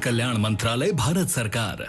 कल्याण मंत्रालय, भारत सरकार।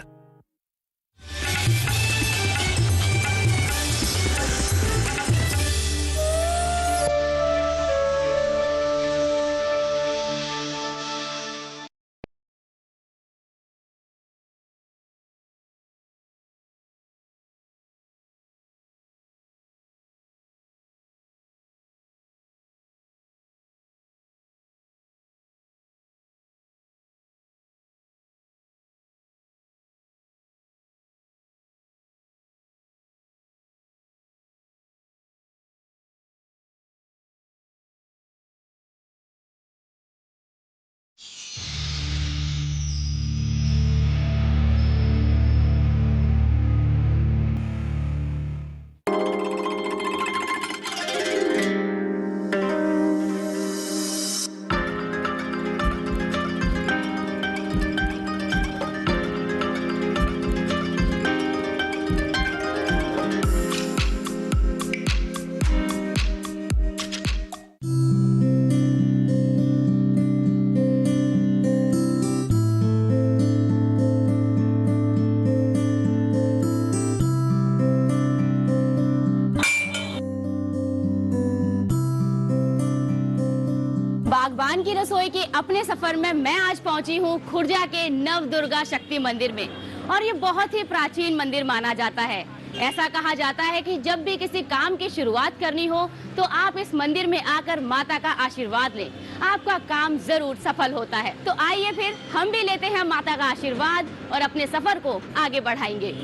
बागबान की रसोई के अपने सफर में मैं आज पहुंची हूं खुर्जा के नव दुर्गा शक्ति मंदिर में। और ये बहुत ही प्राचीन मंदिर माना जाता है। ऐसा कहा जाता है कि जब भी किसी काम की शुरुआत करनी हो तो आप इस मंदिर में आकर माता का आशीर्वाद लें, आपका काम जरूर सफल होता है। तो आइए फिर हम भी लेते हैं माता का आशीर्वाद और अपने सफर को आगे बढ़ाएंगे।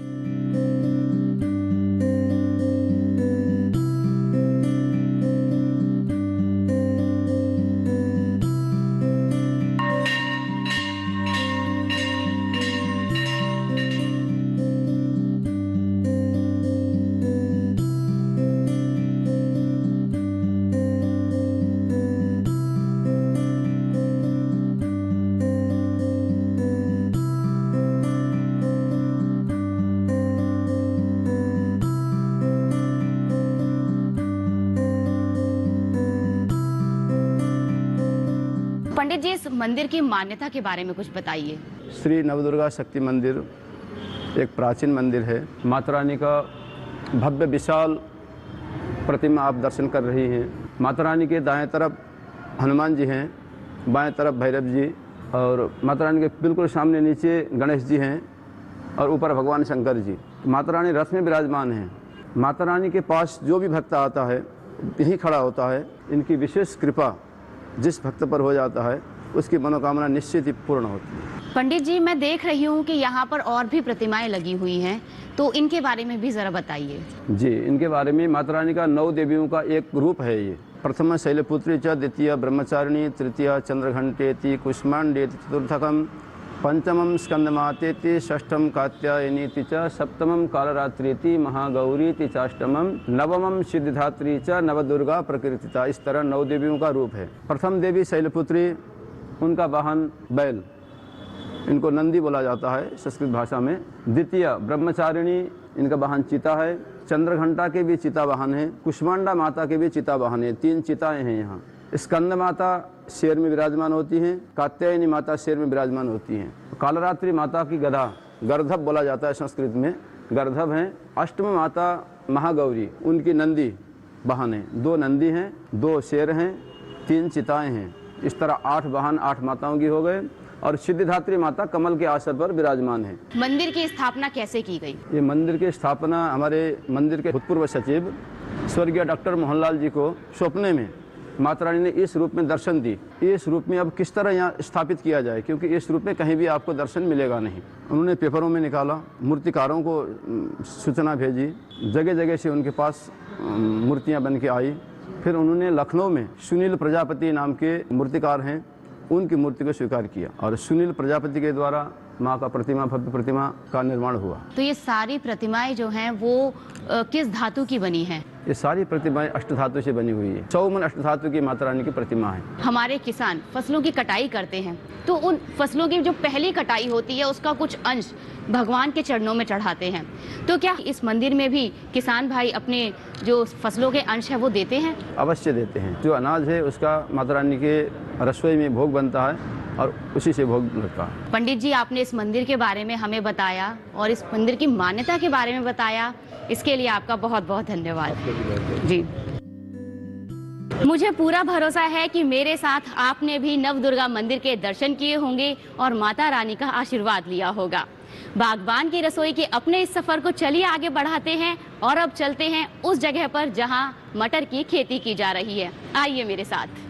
पंडित जी, इस मंदिर की मान्यता के बारे में कुछ बताइए। श्री नवदुर्गा शक्ति मंदिर एक प्राचीन मंदिर है। माता रानी का भव्य विशाल प्रतिमा आप दर्शन कर रही हैं। माता रानी के दाएं तरफ हनुमान जी हैं, बाएं तरफ भैरव जी, और माता रानी के बिल्कुल सामने नीचे गणेश जी हैं और ऊपर भगवान शंकर जी। माता रानी रथ में विराजमान हैं। माता रानी के पास जो भी भक्त आता है यहीं खड़ा होता है। इनकी विशेष कृपा जिस भक्त पर हो जाता है उसकी मनोकामना निश्चित ही पूर्ण होती है। पंडित जी, मैं देख रही हूँ कि यहाँ पर और भी प्रतिमाएं लगी हुई हैं, तो इनके बारे में भी जरा बताइए। जी, इनके बारे में माता रानी का 9 देवियों का एक रूप है ये। प्रथम शैलपुत्री च, द्वितीय ब्रह्मचारिणी, तृतीय चंद्रघंटेति, कुष्मांडेति, चतुर्थकम पंचमम स्कंदमातेति, षष्ठम कात्यायनीति च, सप्तमम कालरात्रीति, महागौरीति चाष्टमम, नवमम सिद्धिधात्री च, नवदुर्गा प्रकृतिता। इस तरह 9 देवियों का रूप है। प्रथम देवी शैलपुत्री, उनका वाहन बैल, इनको नंदी बोला जाता है संस्कृत भाषा में। द्वितीय ब्रह्मचारिणी, इनका वाहन चिता है। चंद्रघंटा के भी चिता वाहन है। कुष्मांडा माता के भी चिता वाहन है। 3 चिताएं हैं यहाँ। स्कंद माता शेर में विराजमान होती हैं। कात्यायनी माता शेर में विराजमान होती हैं। कालरात्रि माता की गधा, गर्धभ बोला जाता है संस्कृत में, गर्धभ हैं। अष्टम माता महागौरी, उनकी नंदी वाहन है। 2 नंदी हैं, 2 शेर हैं, 3 चिताएं हैं। इस तरह 8 वाहन 8 माताओं की हो गए। और सिद्धिधात्री माता कमल के आसन पर विराजमान है। मंदिर की स्थापना कैसे की गई? ये मंदिर की स्थापना हमारे मंदिर के भूतपूर्व सचिव स्वर्गीय डॉक्टर मोहनलाल जी को स्वप्ने में माता रानी ने इस रूप में दर्शन दी। इस रूप में अब किस तरह यहाँ स्थापित किया जाए, क्योंकि इस रूप में कहीं भी आपको दर्शन मिलेगा नहीं। उन्होंने पेपरों में निकाला, मूर्तिकारों को सूचना भेजी, जगह जगह से उनके पास मूर्तियाँ बन के आई। फिर उन्होंने लखनऊ में सुनील प्रजापति नाम के मूर्तिकार हैं, उनकी मूर्ति को स्वीकार किया और सुनील प्रजापति के द्वारा माँ का प्रतिमा, भव्य प्रतिमा का निर्माण हुआ। तो ये सारी प्रतिमाएं जो हैं वो किस धातु की बनी हैं? ये सारी प्रतिमाएं अष्टधातु से बनी हुई है। 54 अष्टधातु की माता रानी की प्रतिमा है। हमारे किसान फसलों की कटाई करते हैं, तो उन फसलों की जो पहली कटाई होती है उसका कुछ अंश भगवान के चरणों में चढ़ाते हैं। तो क्या इस मंदिर में भी किसान भाई अपने जो फसलों के अंश है वो देते हैं? अवश्य देते हैं। जो अनाज है उसका माता रानी के रसोई में भोग बनता है, और उसी से भोग लगता है। पंडित जी, आपने इस मंदिर के बारे में हमें बताया और इस मंदिर की मान्यता के बारे में बताया, इसके लिए आपका बहुत बहुत धन्यवाद जी। मुझे पूरा भरोसा है कि मेरे साथ आपने भी नवदुर्गा मंदिर के दर्शन किए होंगे और माता रानी का आशीर्वाद लिया होगा। बागबान की रसोई के अपने इस सफर को चलिए आगे बढ़ाते हैं और अब चलते हैं उस जगह पर जहां मटर की खेती की जा रही है। आइए मेरे साथ।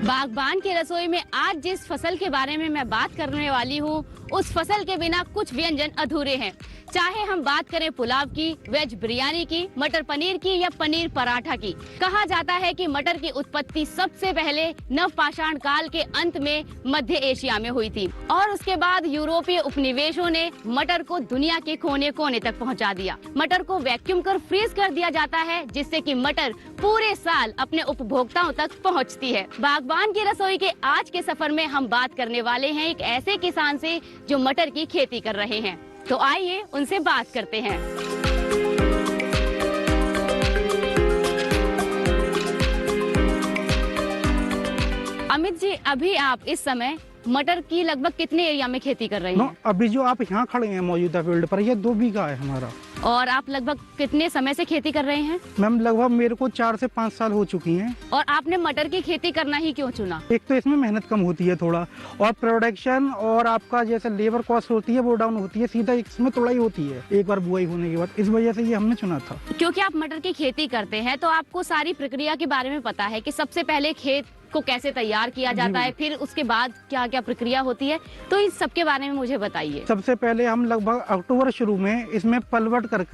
बागबान की रसोई में आज जिस फसल के बारे में मैं बात करने वाली हूँ, उस फसल के बिना कुछ व्यंजन अधूरे हैं। चाहे हम बात करें पुलाव की, वेज बिरयानी की, मटर पनीर की या पनीर पराठा की। कहा जाता है कि मटर की उत्पत्ति सबसे पहले नवपाषाण काल के अंत में मध्य एशिया में हुई थी और उसके बाद यूरोपीय उपनिवेशों ने मटर को दुनिया के कोने कोने तक पहुंचा दिया। मटर को वैक्यूम कर फ्रीज कर दिया जाता है, जिससे कि मटर पूरे साल अपने उपभोक्ताओं तक पहुंचती है। बागबान की रसोई के आज के सफर में हम बात करने वाले हैं एक ऐसे किसान से जो मटर की खेती कर रहे हैं। तो आइए उनसे बात करते हैं। अमित जी, अभी आप इस समय मटर की लगभग कितने एरिया में खेती कर रहे हैं? अभी जो आप यहाँ खड़े हैं मौजूदा फील्ड पर, ये 2 बीघा है हमारा। और आप लगभग कितने समय से खेती कर रहे हैं? मैम लगभग मेरे को 4 से 5 साल हो चुकी हैं। और आपने मटर की खेती करना ही क्यों चुना? एक तो इसमें मेहनत कम होती है थोड़ा, और प्रोडक्शन और आपका जैसे लेबर कॉस्ट होती है वो डाउन होती है, सीधा इसमें तुड़ाई होती है एक बार बुआई होने के बाद। इस वजह से ये हमने चुना था। क्योंकि आप मटर की खेती करते हैं तो आपको सारी प्रक्रिया के बारे में पता है कि सबसे पहले खेत को कैसे तैयार किया जाता है, फिर उसके बाद क्या क्या प्रक्रिया होती है, तो इस सब के बारे में मुझे बताइए। सबसे पहले हम लगभग अक्टूबर शुरू में इसमें पलवट कर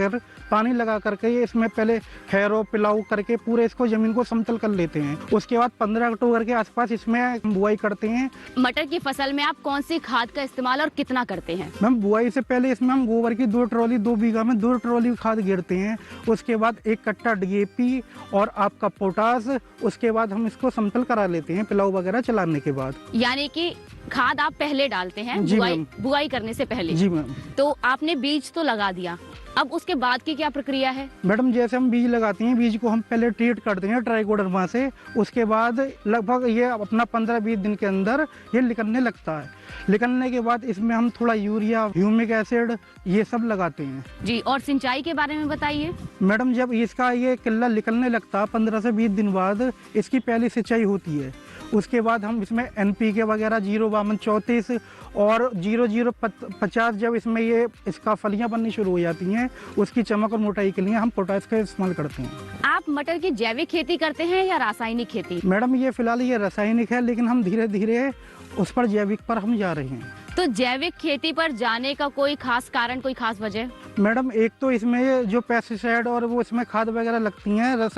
पानी लगा करके इसमें पहले खैरो पिलाऊ करके पूरे इसको जमीन को समतल कर लेते हैं। उसके बाद 15 अक्टूबर के आसपास इसमें बुआई करते हैं। मटर की फसल में आप कौन सी खाद का इस्तेमाल और कितना करते हैं? मैम बुआई से पहले इसमें हम गोबर की 2 ट्रॉली 2 बीघा में 2 ट्रॉली खाद गिरते हैं। उसके बाद 1 कट्टा DAP और आपका पोटास। उसके बाद हम इसको समतल करा लेते हैं पिलाऊ वगैरह चलाने के बाद। यानी कि खाद आप पहले डालते हैं बुआई करने से पहले? जी मैम। तो आपने बीज तो लगा दिया, अब उसके बाद की क्या प्रक्रिया है? मैडम जैसे हम बीज लगाते हैं, बीज को हम पहले ट्रीट करते हैं ट्राइकोडर्मा से। उसके बाद लगभग ये अपना 15-20 दिन के अंदर ये निकलने लगता है। निकलने के बाद इसमें हम थोड़ा यूरिया, ह्यूमिक एसिड ये सब लगाते हैं। जी, और सिंचाई के बारे में बताइए। मैडम जब इसका ये किल्ला निकलने लगता है 15 से 20 दिन बाद इसकी पहली सिंचाई होती है। उसके बाद हम इसमें NPK वगैरह 052-34 और 0050 जब इसमें ये इसका फलियां बननी शुरू हो जाती हैं, उसकी चमक और मोटाई के लिए हम पोटास का इस्तेमाल करते हैं। आप मटर की जैविक खेती करते हैं या रासायनिक खेती? मैडम ये फिलहाल ये रासायनिक है, लेकिन हम धीरे धीरे उस पर जैविक पर हम जा रहे हैं। तो जैविक खेती पर जाने का कोई खास कारण, कोई खास वजह? मैडम एक तो इसमें जो पेस्टिसाइड और वो इसमें खाद वगैरह लगती हैं,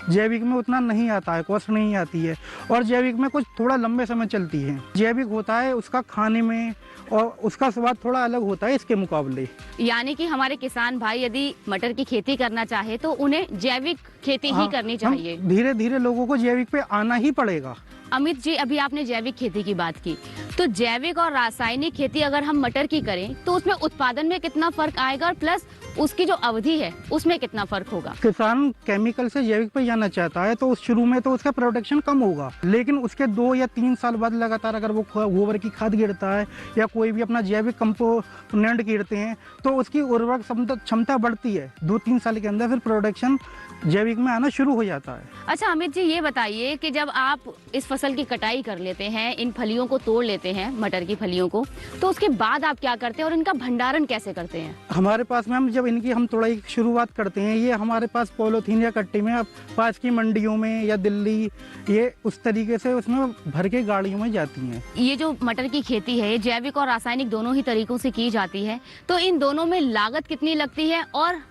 जैविक में उतना नहीं आता है, कॉस्ट नहीं आती है, और जैविक में कुछ थोड़ा लंबे समय चलती है। जैविक होता है उसका खाने में और उसका स्वाद थोड़ा अलग होता है इसके मुकाबले। यानी कि हमारे किसान भाई यदि मटर की खेती करना चाहे तो उन्हें जैविक खेती ही करनी चाहिए। धीरे धीरे लोगों को जैविक पे आना ही पड़ेगा। अमित जी, अभी आपने जैविक खेती की बात की, तो जैविक और रासायनिक खेती अगर हम मटर की करें तो उसमें उत्पादन में कितना फर्क आएगा और प्लस उसकी जो अवधि है उसमें कितना फर्क होगा? किसान केमिकल से जैविक पे जाना चाहता है तो उस शुरू में तो उसका प्रोडक्शन कम होगा, लेकिन उसके 2 या 3 साल बाद लगातार अगर वो गोबर की खाद गिरता है या कोई भी अपना जैविक कंपोनेंट गिरते हैं तो उसकी उर्वरक क्षमता बढ़ती है। 2-3 साल के अंदर फिर प्रोडक्शन जैविक में आना शुरू हो जाता है। अच्छा अमित जी, ये बताइए कि जब आप इस फसल की कटाई कर लेते हैं, इन फलियों को तोड़ लेते हैं, मटर की फलियों को, तो उसके बाद आप क्या करते हैं और इनका भंडारण कैसे करते हैं? हमारे पास मैम जब इनकी हम तोड़ाई की शुरुआत करते हैं, ये हमारे पास पॉलीथीन या कट्टे में पास की मंडियों में या दिल्ली ये उस तरीके से उसमें भर के गाड़ियों में जाती हैं। ये जो मटर की खेती है जैविक और रासायनिक दोनों ही तरीकों से की जाती है, तो इन दोनों में लागत कितनी लगती है और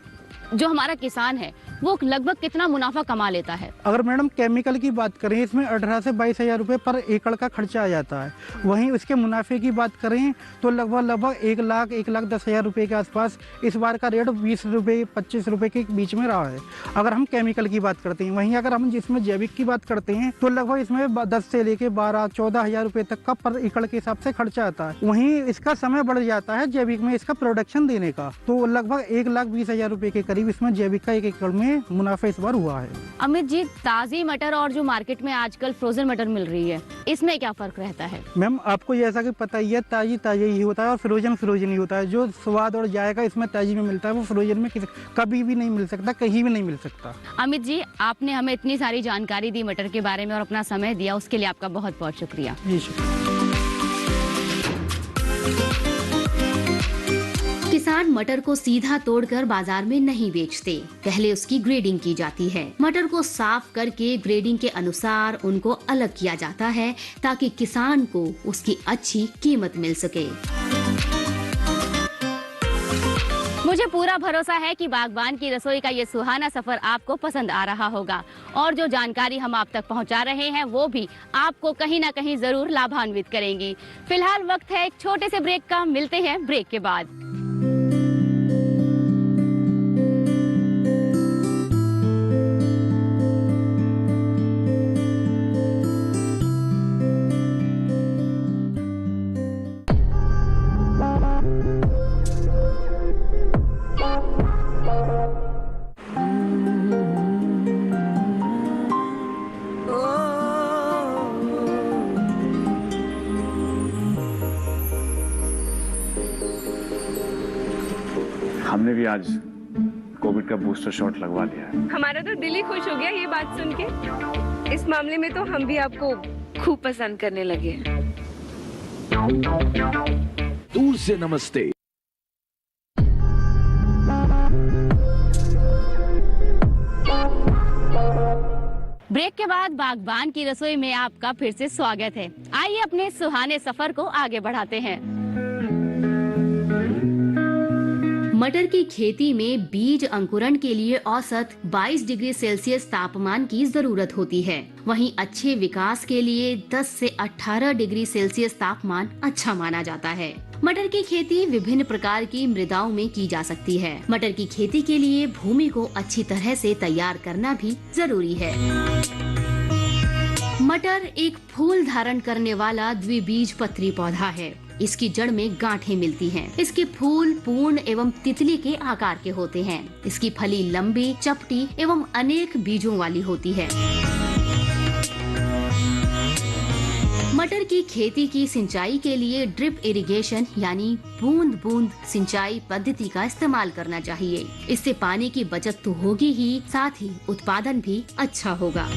जो हमारा किसान है वो लगभग कितना मुनाफा कमा लेता है? अगर मैडम केमिकल की बात करें, इसमें 18 से 22 हज़ार रुपये पर एकड़ का खर्चा आ जाता है। वहीं उसके मुनाफे की बात करें तो लगभग 1,10,000 रुपये के आसपास इस बार का रेट 20 रुपये 25 रुपये के बीच में रहा है, अगर हम केमिकल की बात करते हैं। वहीं अगर हम जिसमें जैविक की बात करते हैं तो लगभग इसमें 10 से लेके 12-14 हज़ार रुपये तक का पर एकड़ के हिसाब से खर्चा आता है। वहीं इसका समय बढ़ जाता है जैविक में इसका प्रोडक्शन देने का, तो लगभग 1,20,000 रुपये के करीब इसमें जैविक का 1 एकड़ में मुनाफा इस बार हुआ है। अमित जी, ताज़ी मटर और जो मार्केट में आजकल फ्रोजन मटर मिल रही है, इसमें क्या फर्क रहता है? मैम आपको जैसा कि पता ही है, ताज़ी ही होता है और फ्रोजन ही होता है। जो स्वाद और जायका इसमें ताज़ी में मिलता है वो फ्रोजन में कभी भी नहीं मिल सकता, कहीं भी नहीं मिल सकता। अमित जी, आपने हमें इतनी सारी जानकारी दी मटर के बारे में और अपना समय दिया, उसके लिए आपका बहुत बहुत शुक्रिया। जी शुक्रिया। किसान मटर को सीधा तोड़कर बाजार में नहीं बेचते, पहले उसकी ग्रेडिंग की जाती है। मटर को साफ करके ग्रेडिंग के अनुसार उनको अलग किया जाता है ताकि किसान को उसकी अच्छी कीमत मिल सके। मुझे पूरा भरोसा है कि बागबान की रसोई का ये सुहाना सफर आपको पसंद आ रहा होगा और जो जानकारी हम आप तक पहुंचा रहे हैं वो भी आपको कहीं ना कहीं जरूर लाभान्वित करेंगी। फिलहाल वक्त है एक छोटे से ब्रेक का, मिलते हैं ब्रेक के बाद। हमने भी आज कोविड का बूस्टर शॉट लगवा लिया है। हमारा तो दिल ही खुश हो गया ये बात सुन के। इस मामले में तो हम भी आपको खूब पसंद करने लगे हैं। दूर से नमस्ते। ब्रेक के बाद बागबान की रसोई में आपका फिर से स्वागत है। आइए अपने सुहाने सफर को आगे बढ़ाते हैं। मटर की खेती में बीज अंकुरण के लिए औसत 22 डिग्री सेल्सियस तापमान की जरूरत होती है। वहीं अच्छे विकास के लिए 10 से 18 डिग्री सेल्सियस तापमान अच्छा माना जाता है। मटर की खेती विभिन्न प्रकार की मृदाओं में की जा सकती है। मटर की खेती के लिए भूमि को अच्छी तरह से तैयार करना भी जरूरी है। मटर एक फूल धारण करने वाला द्विबीजपत्री पौधा है। इसकी जड़ में गांठें मिलती हैं। इसके फूल पूर्ण एवं तितली के आकार के होते हैं। इसकी फली लंबी, चपटी एवं अनेक बीजों वाली होती है। मटर की खेती की सिंचाई के लिए ड्रिप इरिगेशन यानी बूंद बूंद सिंचाई पद्धति का इस्तेमाल करना चाहिए। इससे पानी की बचत तो होगी ही, साथ ही उत्पादन भी अच्छा होगा।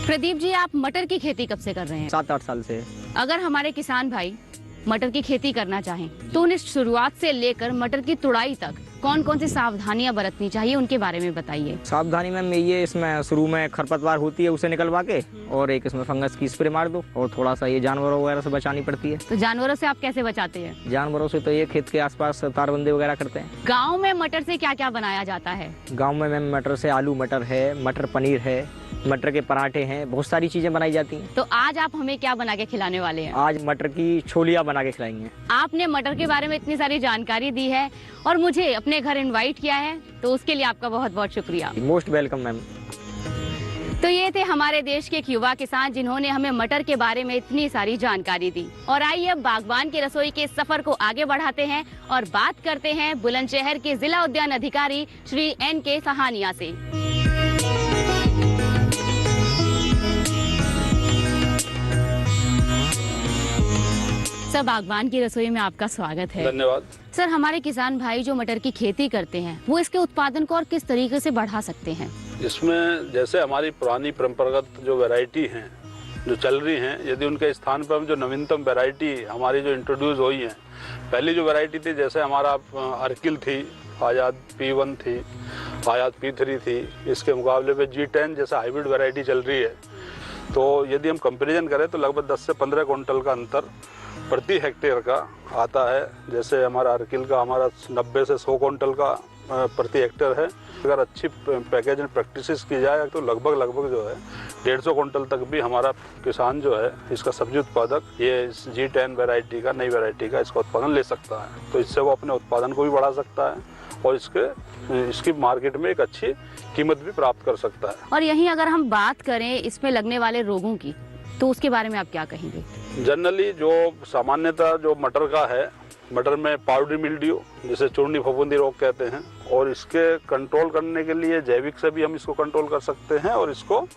प्रदीप जी, आप मटर की खेती कब से कर रहे हैं? 7-8 साल से। अगर हमारे किसान भाई मटर की खेती करना चाहें तो उन्हें शुरुआत से लेकर मटर की तुड़ाई तक कौन कौन सी सावधानियां बरतनी चाहिए, उनके बारे में बताइए। सावधानी मैम ये इसमें शुरू में खरपतवार होती है, उसे निकलवा के और एक इसमें फंगस की स्प्रे मार दो और थोड़ा सा ये जानवरों वगैरह से बचानी पड़ती है। तो जानवरों से आप कैसे बचाते हैं? जानवरों से तो ये खेत के आसपास तारबंदी वगैरह करते हैं। गाँव में मटर से क्या क्या बनाया जाता है? गाँव में मैम मटर से आलू मटर है, मटर पनीर है, मटर के पराठे हैं, बहुत सारी चीजें बनाई जाती हैं। तो आज आप हमें क्या बना के खिलाने वाले हैं? आज मटर की छोलियाँ बना के खिलाएंगे। आपने मटर के बारे में इतनी सारी जानकारी दी है और मुझे अपने घर इनवाइट किया है, तो उसके लिए आपका बहुत बहुत शुक्रिया। Most welcome ma'am. तो ये थे हमारे देश के एक युवा किसान जिन्होंने हमें मटर के बारे में इतनी सारी जानकारी दी। और आइए अब बागबान की रसोई के सफर को आगे बढ़ाते हैं और बात करते हैं बुलंदशहर के जिला उद्यान अधिकारी श्री N.K. सहानिया से। सर, बागबान की रसोई में आपका स्वागत है। धन्यवाद। सर, हमारे किसान भाई जो मटर की खेती करते हैं वो इसके उत्पादन को और किस तरीके से बढ़ा सकते हैं? इसमें जैसे हमारी पुरानी परंपरागत जो वैरायटी हैं जो चल रही हैं, यदि उनके स्थान पर हम जो नवीनतम वैरायटी हमारी जो इंट्रोड्यूस हुई है, पहली जो वैरायटी थी जैसे हमारा अर्किल थी, आजाद P1 थी, आजाद P3 थी, इसके मुकाबले पे G10 जैसा हाइब्रिड वैरायटी चल रही है। तो यदि हम कंपैरिजन करें तो लगभग 10 से 15 क्विंटल का अंतर प्रति हेक्टेयर का आता है। जैसे हमारा अर्किल का हमारा 90 से 100 क्विंटल का प्रति हेक्टेयर है। अगर अच्छी पैकेज एंड प्रैक्टिसेस की जाए तो लगभग जो है 150 क्विंटल तक भी हमारा किसान जो है इसका सब्जी उत्पादक ये G10 वैरायटी का, नई वैरायटी का इसका उत्पादन ले सकता है। तो इससे वो अपने उत्पादन को भी बढ़ा सकता है और इसकी मार्केट में एक अच्छी कीमत भी प्राप्त कर सकता है। और यहीं अगर हम बात करें इसमें लगने वाले रोगों की, तो उसके बारे में आप क्या कहेंगे? जनरली जो सामान्यतः जो मटर का है, मटर में पाउडरी मिल्ड्यू जिसे चूर्णी फफूंदी रोग कहते हैं, और इसके कंट्रोल करने के लिए जैविक से भी हम इसको कंट्रोल कर सकते हैं और इसको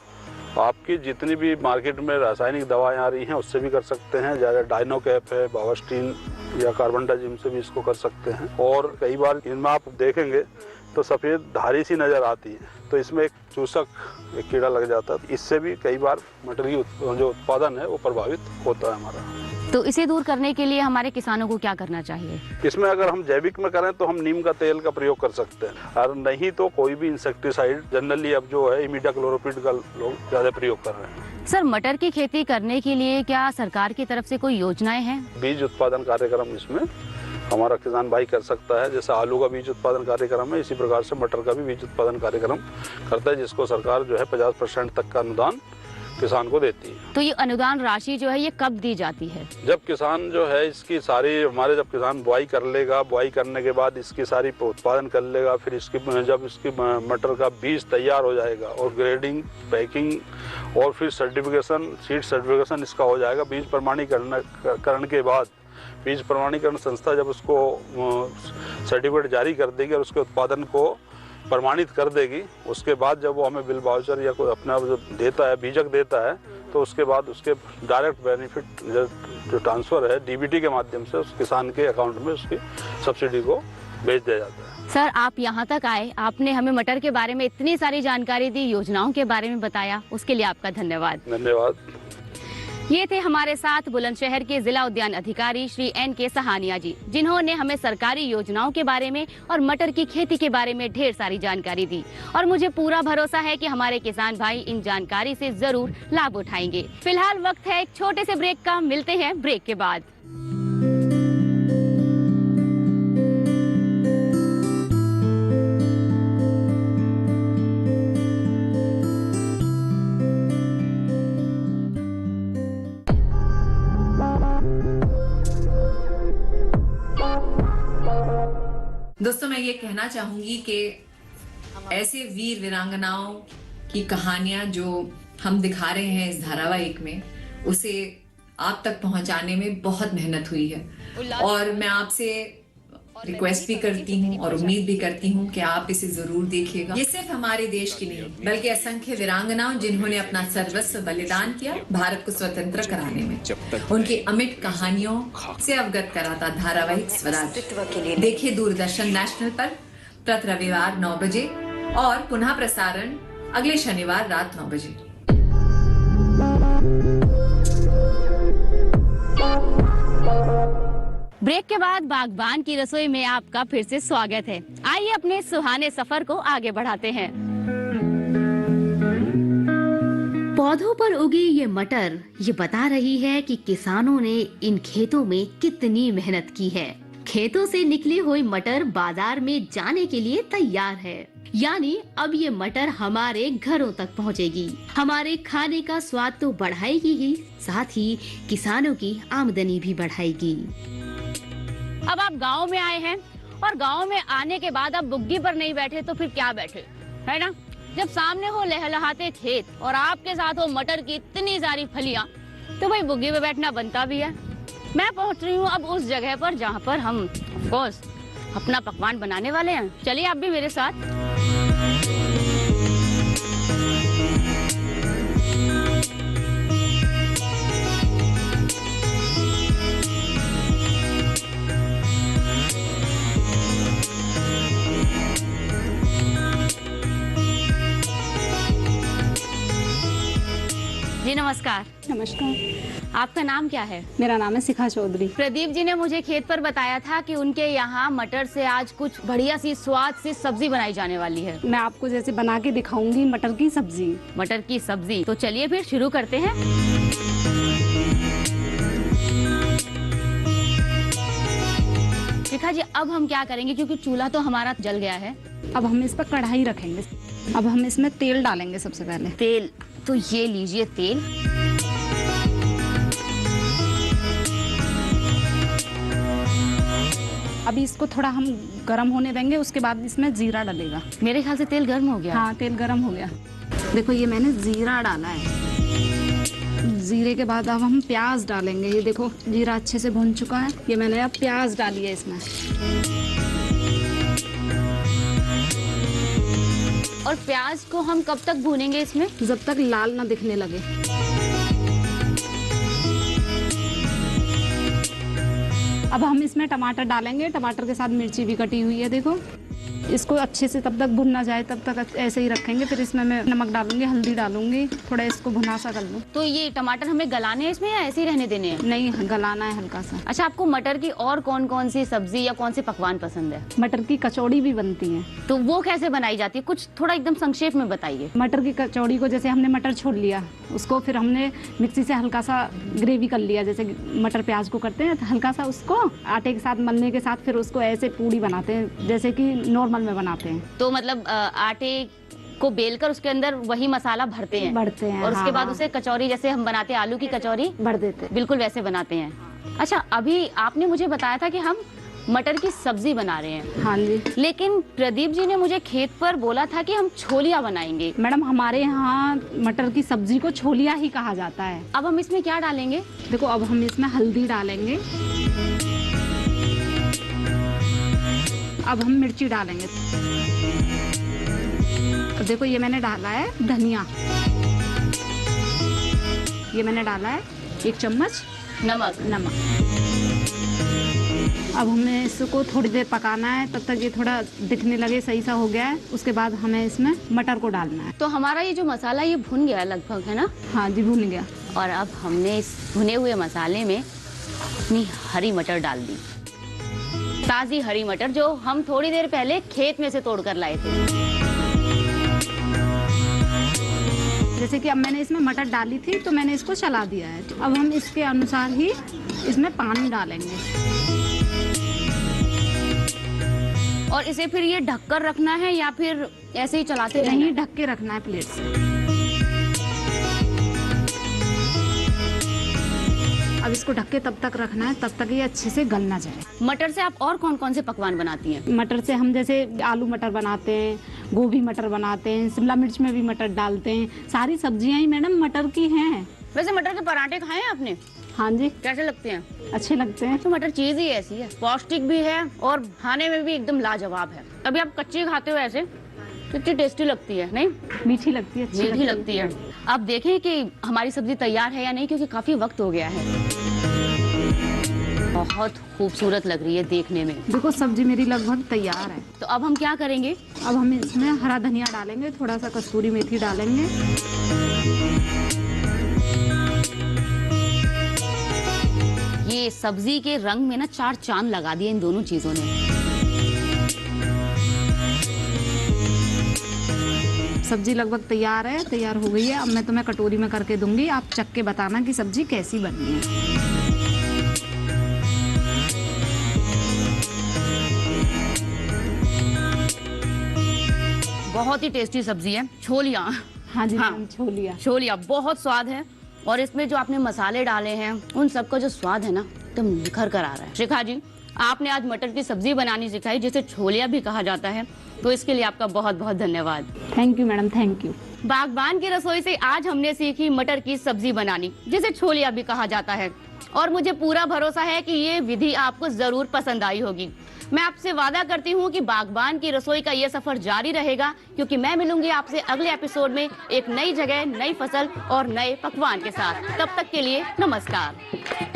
आपकी जितनी भी मार्केट में रासायनिक दवाएं आ रही हैं उससे भी कर सकते हैं। ज़्यादा डाइनोकैप है, बावास्टीन या कार्बनडाजिम से भी इसको कर सकते हैं। और कई बार इनमें आप देखेंगे तो सफ़ेद धारी सी नज़र आती है, तो इसमें एक चूसक, एक कीड़ा लग जाता है। इससे भी कई बार मटर की जो उत्पादन है वो प्रभावित होता है हमारा। तो इसे दूर करने के लिए हमारे किसानों को क्या करना चाहिए? इसमें अगर हम जैविक में करें तो हम नीम का तेल का प्रयोग कर सकते हैं, और नहीं तो कोई भी इंसेक्टिसाइड जनरली अब जो है इमिडाक्लोरोपिड का लोग ज़्यादा प्रयोग कर रहे हैं। सर, मटर की खेती करने के लिए क्या सरकार की तरफ से कोई योजनाएं हैं? बीज उत्पादन कार्यक्रम इसमें हमारा किसान भाई कर सकता है। जैसे आलू का बीज उत्पादन कार्यक्रम है, इसी प्रकार से मटर का भी बीज उत्पादन कार्यक्रम करता है, जिसको सरकार जो है 50% तक का अनुदान किसान को देती है। तो ये अनुदान राशि जो है ये कब दी जाती है? जब किसान जो है इसकी सारी जब किसान बुआई कर लेगा, बुआई करने के बाद इसकी सारी उत्पादन कर लेगा, फिर जब इसकी मटर का बीज तैयार हो जाएगा और ग्रेडिंग, पैकिंग और फिर सर्टिफिकेशन, सीड सर्टिफिकेशन इसका हो जाएगा। बीज प्रमाणीकरण के बाद बीज प्रमाणीकरण संस्था जब उसको सर्टिफिकेट जारी कर देगी और उसके उत्पादन को प्रमाणित कर देगी, उसके बाद जब वो हमें बिल वाउचर या कोई अपना जो देता है, बीजक देता है, तो उसके बाद उसके डायरेक्ट बेनिफिट जो ट्रांसफ़र है डीबीटी के माध्यम से उस किसान के अकाउंट में उसकी सब्सिडी को भेज दिया जाता है। सर, आप यहाँ तक आए, आपने हमें मटर के बारे में इतनी सारी जानकारी दी, योजनाओं के बारे में बताया, उसके लिए आपका धन्यवाद। धन्यवाद। ये थे हमारे साथ बुलंदशहर के जिला उद्यान अधिकारी श्री NK सहानिया जी, जिन्होंने हमें सरकारी योजनाओं के बारे में और मटर की खेती के बारे में ढेर सारी जानकारी दी। और मुझे पूरा भरोसा है कि हमारे किसान भाई इन जानकारी से जरूर लाभ उठाएंगे। फिलहाल वक्त है एक छोटे से ब्रेक का, मिलते हैं ब्रेक के बाद। दोस्तों, मैं ये कहना चाहूंगी कि ऐसे वीर वीरांगनाओं की कहानियां जो हम दिखा रहे हैं इस धारावाहिक में, उसे आप तक पहुंचाने में बहुत मेहनत हुई है। और मैं आपसे रिक्वेस्ट भी करती हूँ और उम्मीद भी करती हूँ कि आप इसे जरूर देखिएगा। ये सिर्फ हमारे देश की नहीं बल्कि असंख्य वीरांगनाओं जिन्होंने अपना सर्वस्व बलिदान किया भारत को स्वतंत्र कराने में, उनकी अमिट कहानियों से अवगत कराता धारावाहिक स्वराज देखिए दूरदर्शन नेशनल पर प्रति रविवार 9 बजे और पुनः प्रसारण अगले शनिवार रात 9 बजे। ब्रेक के बाद बागबान की रसोई में आपका फिर से स्वागत है। आइए अपने सुहाने सफर को आगे बढ़ाते हैं। पौधों पर उगी ये मटर ये बता रही है कि किसानों ने इन खेतों में कितनी मेहनत की है। खेतों से निकली हुई मटर बाजार में जाने के लिए तैयार है, यानी अब ये मटर हमारे घरों तक पहुंचेगी। हमारे खाने का स्वाद तो बढ़ाएगी ही, साथ ही किसानों की आमदनी भी बढ़ाएगी। अब आप गांव में आए हैं और गांव में आने के बाद आप बुग्गी पर नहीं बैठे तो फिर क्या बैठे, है ना? जब सामने हो लहलहाते खेत और आपके साथ हो मटर की इतनी सारी फलियां, तो भाई बुग्गी पे बैठना बनता भी है। मैं पहुंच रही हूं अब उस जगह पर जहां पर हम ऑफ कोर्स अपना पकवान बनाने वाले हैं। चलिए आप भी मेरे साथ। नमस्कार। नमस्कार। आपका नाम क्या है? मेरा नाम है शिखा चौधरी। प्रदीप जी ने मुझे खेत पर बताया था कि उनके यहाँ मटर से आज कुछ बढ़िया सी स्वाद से सब्जी बनाई जाने वाली है। मैं आपको जैसे बना के दिखाऊंगी मटर की सब्जी। मटर की सब्जी, तो चलिए फिर शुरू करते हैं। शिखा जी, अब हम क्या करेंगे, क्योंकि चूल्हा तो हमारा जल गया है। अब हम इस पर कढ़ाई रखेंगे। अब हम इसमें तेल डालेंगे सबसे पहले। तेल, तो ये लीजिए तेल। अभी इसको थोड़ा हम गरम होने देंगे, उसके बाद इसमें जीरा डलेगा। मेरे ख्याल से तेल गर्म हो गया। हाँ, तेल गर्म हो गया। देखो ये मैंने जीरा डाला है। जीरे के बाद अब हम प्याज डालेंगे। ये देखो जीरा अच्छे से भुन चुका है। ये मैंने अब प्याज डाली है इसमें। और प्याज को हम कब तक भूनेंगे इसमें? जब तक लाल ना दिखने लगे। अब हम इसमें टमाटर डालेंगे। टमाटर के साथ मिर्ची भी कटी हुई है। देखो इसको अच्छे से तब तक भुन ना जाए तब तक ऐसे ही रखेंगे। फिर इसमें मैं नमक डालूंगी, हल्दी डालूंगी, थोड़ा इसको भुना सा कर लूँ। तो ये टमाटर हमें गलाने हैं इसमें या ऐसे ही रहने देने हैं? नहीं, गलाना है हल्का सा। अच्छा, आपको मटर की और कौन कौन सी सब्जी या कौन से पकवान पसंद है? मटर की कचौड़ी भी बनती है। तो वो कैसे बनाई जाती है, कुछ थोड़ा एकदम संक्षेप में बताइए। मटर की कचौड़ी को जैसे हमने मटर छोड़ लिया, उसको फिर हमने मिक्सी से हल्का सा ग्रेवी कर लिया, जैसे मटर प्याज को करते हैं, हल्का सा उसको आटे के साथ मलने के साथ फिर उसको ऐसे पूड़ी बनाते हैं जैसे कि नॉर्मल में बनाते हैं। तो मतलब आटे को बेलकर उसके अंदर वही मसाला भरते हैं और उसके बाद उसे कचौरी, जैसे हम बनाते हैं आलू की कचौरी, भर देते हैं, बिल्कुल वैसे बनाते हैं। अच्छा, अभी आपने मुझे बताया था कि हम मटर की सब्जी बना रहे हैं। हाँ जी। लेकिन प्रदीप जी ने मुझे खेत पर बोला था कि हम छोलिया बनाएंगे। मैडम, हमारे यहाँ मटर की सब्जी को छोलिया ही कहा जाता है। अब हम इसमें क्या डालेंगे? देखो अब हम इसमें हल्दी डालेंगे। अब हम मिर्ची डालेंगे। देखो ये मैंने डाला है धनिया। ये मैंने डाला है 1 चम्मच नमक। अब हमें इसको थोड़ी देर पकाना है, तब तक ये थोड़ा दिखने लगे सही सा हो गया है। उसके बाद हमें इसमें मटर को डालना है। तो हमारा ये जो मसाला ये भुन गया लगभग, है ना? हाँ जी, भुन गया। और अब हमने इस भुने हुए मसाले में अपनी हरी मटर डाल दी, ताज़ी हरी मटर जो हम थोड़ी देर पहले खेत में से तोड़ कर लाए थे। जैसे कि अब मैंने इसमें मटर डाली थी तो मैंने इसको चला दिया है। अब हम इसके अनुसार ही इसमें पानी डालेंगे और इसे फिर ये ढककर रखना है या फिर ऐसे ही चलाते रहना है? नहीं, ढक के रखना है प्लेट से। अब इसको ढक के तब तक रखना है तब तक ये अच्छे से गल ना जाए। मटर से आप और कौन कौन से पकवान बनाती हैं? मटर से हम जैसे आलू मटर बनाते हैं, गोभी मटर बनाते हैं, शिमला मिर्च में भी मटर डालते हैं। सारी सब्जियां ही मैडम मटर की हैं। वैसे मटर के पराठे खाए हैं आपने? हाँ जी। कैसे लगते हैं? अच्छे लगते हैं। तो मटर चीज ही ऐसी है, पौष्टिक भी है और खाने में भी एकदम लाजवाब है। अभी आप कच्ची खाते हो ऐसे, कितनी टेस्टी लगती है, नहीं? मीठी लगती है, मीठी लगती है। अब देखें कि हमारी सब्जी तैयार है या नहीं, क्योंकि काफी वक्त हो गया है। बहुत खूबसूरत लग रही है देखने में। देखो सब्जी मेरी लगभग तैयार है। तो अब हम क्या करेंगे? अब हम इसमें हरा धनिया डालेंगे, थोड़ा सा कसूरी मेथी डालेंगे। ये सब्जी के रंग में ना 4 चांद लगा दिए इन दोनों चीजों ने। सब्जी लगभग तैयार है, तैयार हो गई है। अब मैं तुम्हें कटोरी में करके दूंगी, आप चख के बताना कि सब्जी कैसी बनी है। बहुत ही टेस्टी सब्जी है, छोलिया। हाँ जी, हाँ, छोलिया बहुत स्वाद है। और इसमें जो आपने मसाले डाले हैं उन सबका जो स्वाद है ना, एकदम निखर कर आ रहा है। शिखा जी, आपने आज मटर की सब्जी बनानी सिखाई, जिसे छोलिया भी कहा जाता है, तो इसके लिए आपका बहुत बहुत धन्यवाद। Thank you madam, thank you. बागबान की रसोई से आज हमने सीखी मटर की सब्जी बनानी, जिसे छोलिया भी कहा जाता है। और मुझे पूरा भरोसा है कि ये विधि आपको जरूर पसंद आई होगी। मैं आपसे वादा करती हूँ कि बागबान की रसोई का ये सफर जारी रहेगा, क्योंकि मैं मिलूंगी आपसे अगले एपिसोड में एक नई जगह, नई फसल और नए पकवान के साथ। तब तक के लिए नमस्कार।